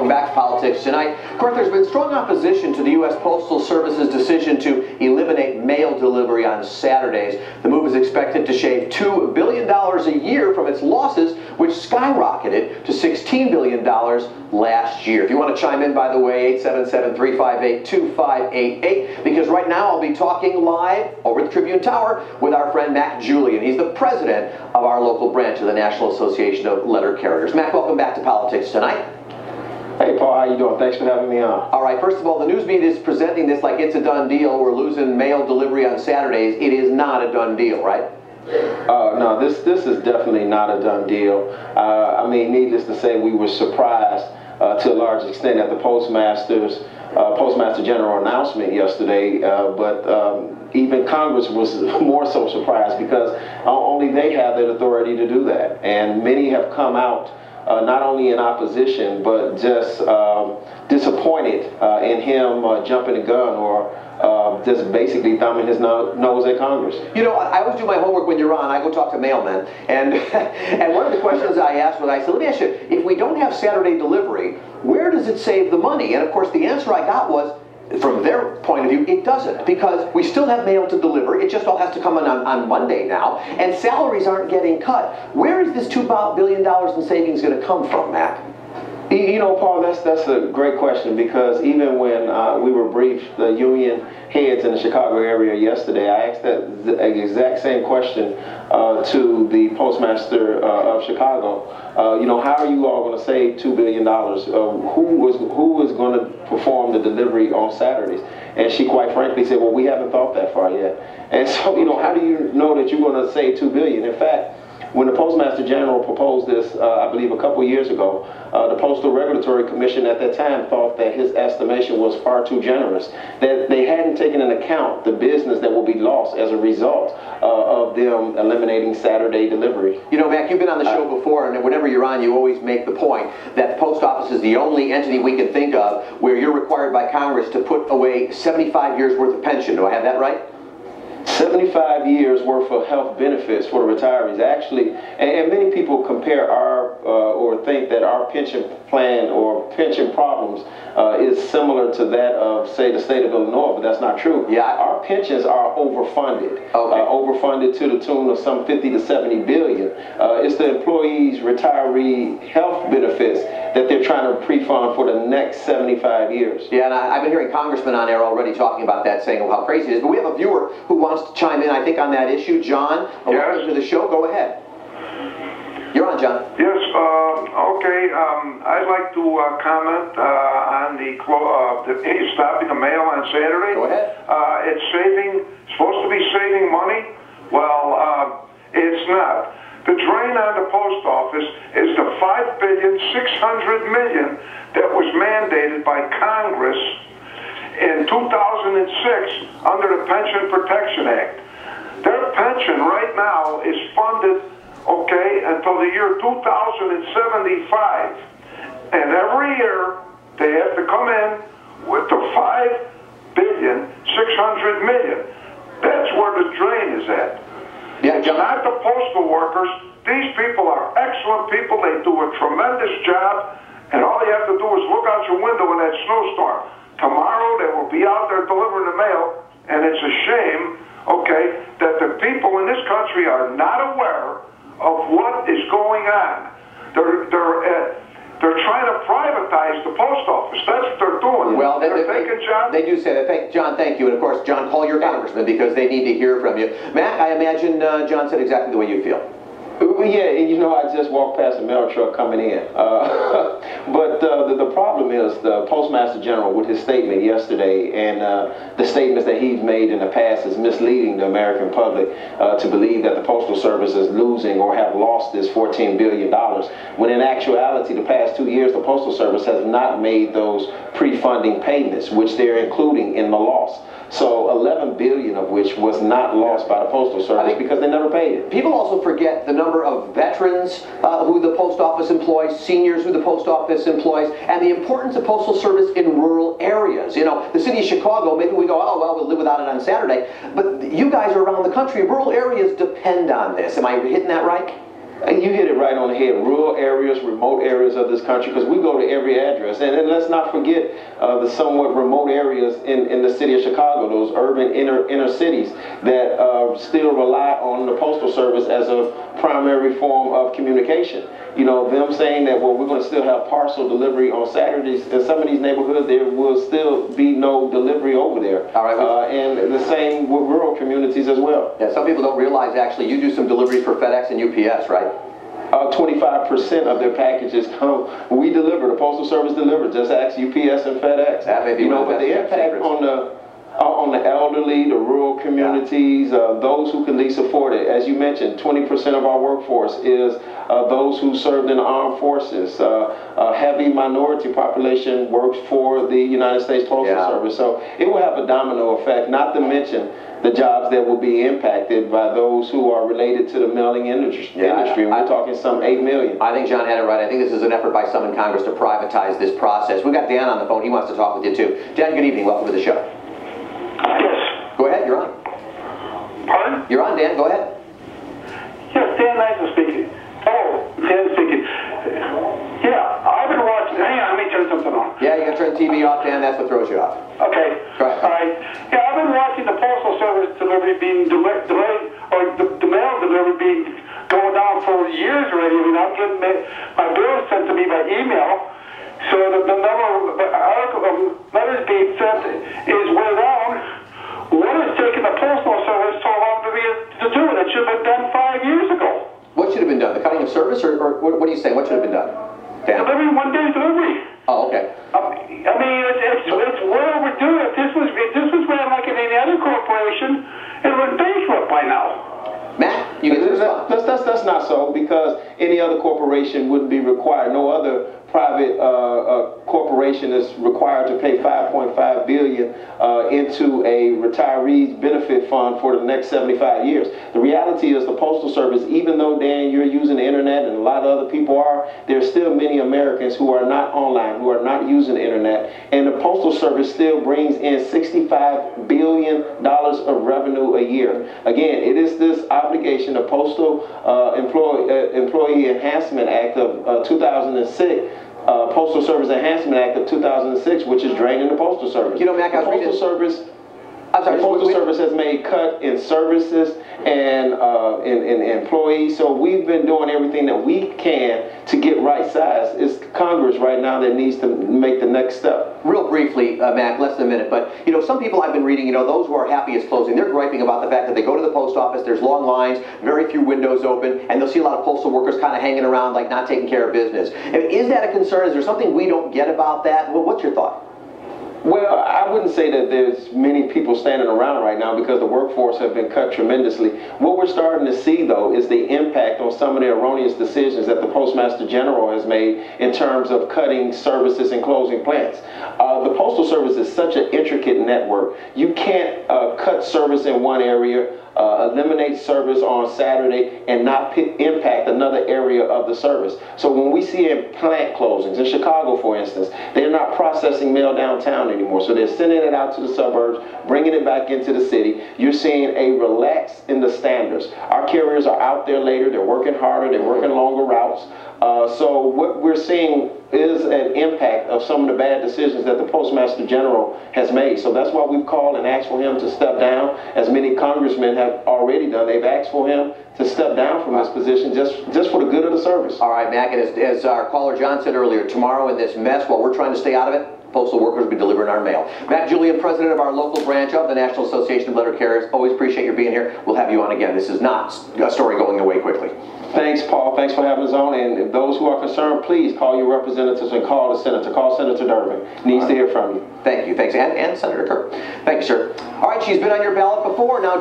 Welcome back to Politics Tonight. Of course, there's been strong opposition to the U.S. Postal Service's decision to eliminate mail delivery on Saturdays. The move is expected to shave $2 billion a year from its losses, which skyrocketed to $16 billion last year. If you want to chime in, by the way, 877-358-2588, because right now I'll be talking live over the Tribune Tower with our friend MACK JULION. He's the president of our local branch of the National Association of Letter Carriers. MACK, welcome back to Politics Tonight. Hey, Paul, how you doing? Thanks for having me on. All right, first of all, the news media is presenting this like it's a done deal. We're losing mail delivery on Saturdays. It is not a done deal, right? No, this is definitely not a done deal. I mean, needless to say, we were surprised to a large extent at the Postmaster General announcement yesterday, but even Congress was more so surprised because only they have the authority to do that. And many have come out not only in opposition, but just disappointed in him jumping the gun or just basically thumbing his nose at Congress. You know, I always do my homework when you're on. I go talk to mailmen, and one of the questions I asked was, I said, let me ask you, if we don't have Saturday delivery, where does it save the money? And of course, the answer I got was, from their point of view, it doesn't, because we still have mail to deliver. It just all has to come in on Monday now, and salaries aren't getting cut. Where is this $2 billion in savings going to come from, Mac? You know, Paul, that's a great question, because even when we were briefed, the union heads in the Chicago area yesterday, I asked that exact same question to the Postmaster of Chicago. You know, how are you all going to save $2 billion? Who is going to perform the delivery on Saturdays? And she quite frankly said, well, we haven't thought that far yet. And so, you know, how do you know that you're going to save $2 billion? In fact, when the Postmaster General proposed this, I believe a couple years ago, the Postal Regulatory Commission at that time thought that his estimation was far too generous, that they hadn't taken into account the business that will be lost as a result of them eliminating Saturday delivery. You know, Mac, you've been on the show before, and whenever you're on, you always make the point that the post office is the only entity we can think of where you're required by Congress to put away 75 years worth of pension. Do I have that right? 75 years worth of health benefits for the retirees. Actually, and many people compare our, or think that our pension plan or pension problems is similar to that of, say, the state of Illinois, but that's not true. Yeah, our pensions are overfunded. Okay. Overfunded to the tune of some 50 to 70 billion. It's the employees' retiree health benefits that they're trying to pre-fund for the next 75 years. Yeah, and I've been hearing congressmen on air already talking about that, saying how crazy it is. But we have a viewer who wants to chime in, I think, on that issue. John, welcome to the show. Go ahead. You're on, John. Yes, okay. I'd like to comment on the stopping of mail on Saturday. Go ahead. It's supposed to be saving money. Well, it's not. The drain on the post office is the $5,600,000,000 that was mandated by Congress in 2006 under the Pension Protection Act. Their pension right now is funded, okay, until the year 2075. And every year they have to come in with the $5,600,000,000. That's where the drain is at. Yeah, It's not the postal workers. These people are excellent people. They do a tremendous job. And all you have to do is look out your window in that snowstorm. Tomorrow they will be out there delivering the mail. And it's a shame, okay, that the people in this country are not aware of what is going on. They're trying to privatize the post office. That's what they're doing. Well, they're taking jobs. They do say that. John, thank you. And of course, John, call your congressman because they need to hear from you. Matt, I imagine John said exactly the way you feel. Yeah, and you know, I just walked past a mail truck coming in. But the problem is the Postmaster General, with his statement yesterday and the statements that he's made in the past, is misleading the American public to believe that the Postal Service is losing or have lost this $14 billion, when in actuality, the past 2 years, the Postal Service has not made those pre-funding payments, which they're including in the loss. So $11 billion of which was not lost by the Postal Service because they never paid it. People also forget the number of veterans who the post office employs, seniors who the post office employs, and the importance of Postal Service in rural areas. You know, the city of Chicago, maybe we go, oh, well, we'll live without it on Saturday. But you guys are around the country. Rural areas depend on this. Am I hitting that right? You hit it right on the head. Rural areas, remote areas of this country, because we go to every address. And let's not forget the somewhat remote areas in the city of Chicago, those urban inner cities that still rely on the Postal Service as a primary form of communication. You know, them saying that, well, we're going to still have parcel delivery on Saturdays. In some of these neighborhoods, there will still be no delivery over there. All right. And the same with rural communities as well. Yeah, some people don't realize, actually, you do some deliveries for FedEx and UPS, right? 25% of their packages come. We deliver. The Postal Service delivers. Just ask UPS and FedEx. That may be, you know, but the impact on the elderly, the rural communities, those who can least afford it. As you mentioned, 20% of our workforce is those who served in the armed forces. A heavy minority population works for the United States Postal Service. So it will have a domino effect, not to mention the jobs that will be impacted by those who are related to the mailing industry. We're talking some 8 million. I think John had it right. I think this is an effort by some in Congress to privatize this process. We've got Dan on the phone. He wants to talk with you, too. Dan, good evening. Welcome to the show. Yes. Go ahead. You're on. Pardon? You're on, Dan. Go ahead. Yes, Dan Nice speaking. Oh, Dan speaking. Yeah, I've been watching. Hang on, let me turn something on. Yeah, you got to turn the TV off, Dan. That's what throws you off. Okay. Go ahead. All right. Yeah, I've been watching the Postal Service delivery being delayed, or the mail delivery being going down for years already. I mean, I'm getting my bills sent to me by email. So the number of letters being sent is way down. What is taking the Postal Service so long to do it? It should have been done 5 years ago. What should have been done? The cutting of service, or what are you saying? What should have been done? Dan? Delivery, 1 day delivery. Oh, okay. I mean, it's well overdue. If this was ran like in any other corporation, it would be bankrupt by now. Matt, you get to respond. That's not so, because any other corporation wouldn't be required. No other private corporation is required to pay $5.5 billion into a retiree's benefit fund for the next 75 years. The reality is the Postal Service, even though, Dan, you're using the internet and a lot of other people are, there's still many Americans who are not online, who are not using the internet, and the Postal Service still brings in $65 billion of revenue a year. Again, it is this obligation, the Postal Employee Enhancement Act of 2006, Postal Service Enhancement Act of 2006, which is draining the Postal Service. You know, Mac, the Postal Service has made cut in services and in employees. So we've been doing everything that we can to get right size. It's Congress right now that needs to make the next step. Real briefly, Mac, less than a minute, but you know, some people I've been reading, you know, those who are happy it's closing, they're griping about the fact that they go to the post office, there's long lines, very few windows open, and they'll see a lot of postal workers kind of hanging around like not taking care of business. Is that a concern? Is there something we don't get about that? Well, what's your thought? Well, I wouldn't say that there's many people standing around right now because the workforce have been cut tremendously. What we're starting to see, though, is the impact on some of the erroneous decisions that the Postmaster General has made in terms of cutting services and closing plants. The Postal Service is such an intricate network. You can't cut service in one area, eliminate service on Saturday, and not impact another area of the service. So when we see in plant closings, in Chicago, for instance, they're not processing mail downtown anymore. So they're sending it out to the suburbs, bringing it back into the city. You're seeing a relax in the standards. Our carriers are out there later. They're working harder. They're working longer routes. So what we're seeing is an impact of some of the bad decisions that the Postmaster General has made. So that's why we've called and asked for him to step down, as many congressmen have already done. They've asked for him to step down from his position just for the good of the service. All right, Mac, and as our caller John said earlier, tomorrow in this mess, while we're trying to stay out of it, postal workers will be delivering our mail. Matt Julion, president of our local branch of the National Association of Letter Carriers, always appreciate your being here. We'll have you on again. This is not a story going away quickly. Thanks, Paul. Thanks for having us on. And if those who are concerned, please call your representatives and call the senator. Call Senator Durbin. Needs to hear from you. Thank you. Thanks. And Senator Kirk. Thank you, sir. All right, she's been on your ballot before. Now